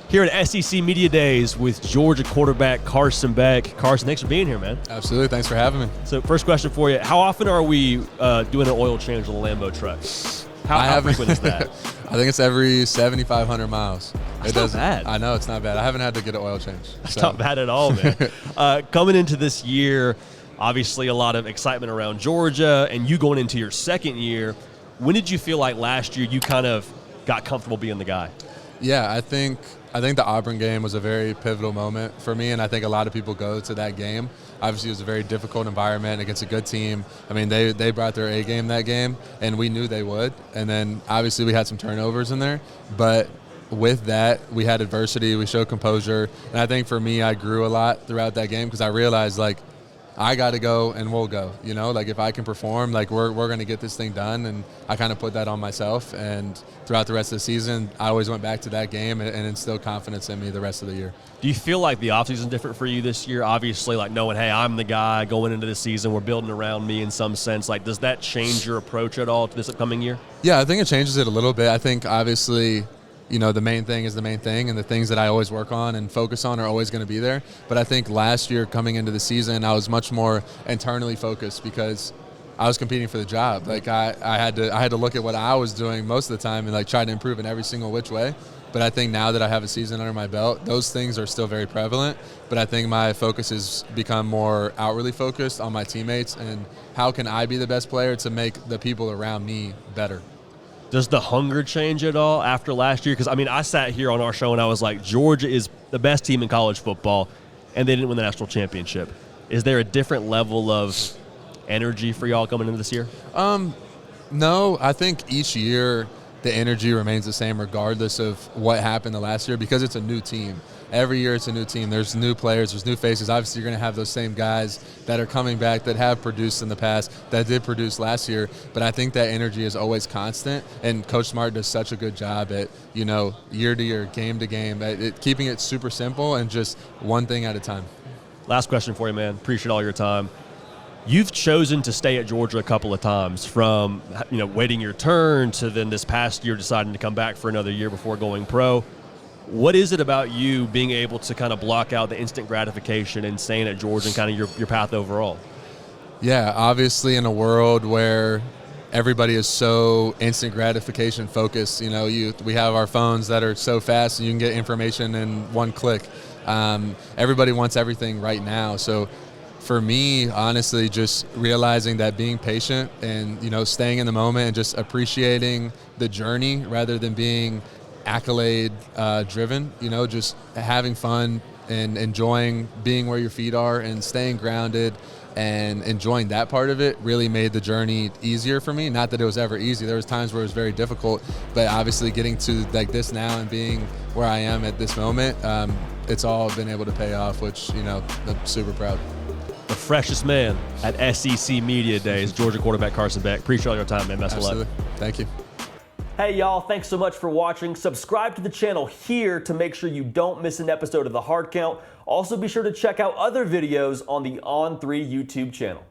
here at SEC Media Days with Georgia quarterback Carson Beck. Carson, thanks for being here, man. Absolutely. Thanks for having me. So first question for you. How often are we doing an oil change on the Lambo truck? How frequent is that? I think it's every 7,500 miles. That's not bad. I know, it's not bad. I haven't had to get an oil change. That's not bad at all, man. Coming into this year, obviously a lot of excitement around Georgia, and you going into your second year. When did you feel like last year you kind of got comfortable being the guy? Yeah, I think the Auburn game was a very pivotal moment for me, and I think a lot of people go to that game. Obviously, it was a very difficult environment against a good team. I mean, they brought their A game that game, and we knew they would. And then, obviously, we had some turnovers in there. But with that, we had adversity. We showed composure. And I think for me, I grew a lot throughout that game because I realized, like, I got to go and we'll go, you know, like if I can perform, like we're going to get this thing done. And I kind of put that on myself. And throughout the rest of the season, I always went back to that game and instilled confidence in me the rest of the year. Do you feel like the offseason is different for you this year? Obviously, like knowing, hey, I'm the guy going into the season, we're building around me in some sense. Like, does that change your approach at all to this upcoming year? Yeah, I think it changes it a little bit. I think obviously, you know, the main thing is the main thing, and the things that I always work on and focus on are always going to be there. But I think last year coming into the season, I was much more internally focused because I was competing for the job. Like I had to look at what I was doing most of the time and like try to improve in every single which way. But I think now that I have a season under my belt, those things are still very prevalent. But I think my focus has become more outwardly focused on my teammates and how can I be the best player to make the people around me better. Does the hunger change at all after last year? Because, I mean, I sat here on our show and I was like, Georgia is the best team in college football, and they didn't win the national championship. Is there a different level of energy for y'all coming into this year? No, I think each year the energy remains the same regardless of what happened the last year because it's a new team. Every year it's a new team. There's new players. There's new faces. Obviously, you're going to have those same guys that are coming back that have produced in the past, that did produce last year. But I think that energy is always constant, and Coach Smart does such a good job at, you know, year to year, game to game, at keeping it super simple and just one thing at a time. Last question for you, man. Appreciate all your time. You've chosen to stay at Georgia a couple of times, from, you know, waiting your turn to then this past year deciding to come back for another year before going pro. What is it about you being able to kind of block out the instant gratification and staying at Georgia and kind of your path overall? Yeah, obviously in a world where everybody is so instant gratification focused, you know, we have our phones that are so fast and you can get information in one click. Everybody wants everything right now. So for me, honestly, just realizing that being patient and, you know, staying in the moment and just appreciating the journey rather than being accolade driven, you know, just having fun and enjoying being where your feet are and staying grounded and enjoying that part of it really made the journey easier for me. Not that it was ever easy. There was times where it was very difficult, but obviously getting to like this now and being where I am at this moment, it's all been able to pay off, which, you know, I'm super proud. The freshest man at SEC Media Days, Georgia quarterback Carson Beck. Appreciate all your time, man. Best of luck. Thank you. Hey, y'all. Thanks so much for watching. Subscribe to the channel here to make sure you don't miss an episode of The Hard Count. Also, be sure to check out other videos on the On3 YouTube channel.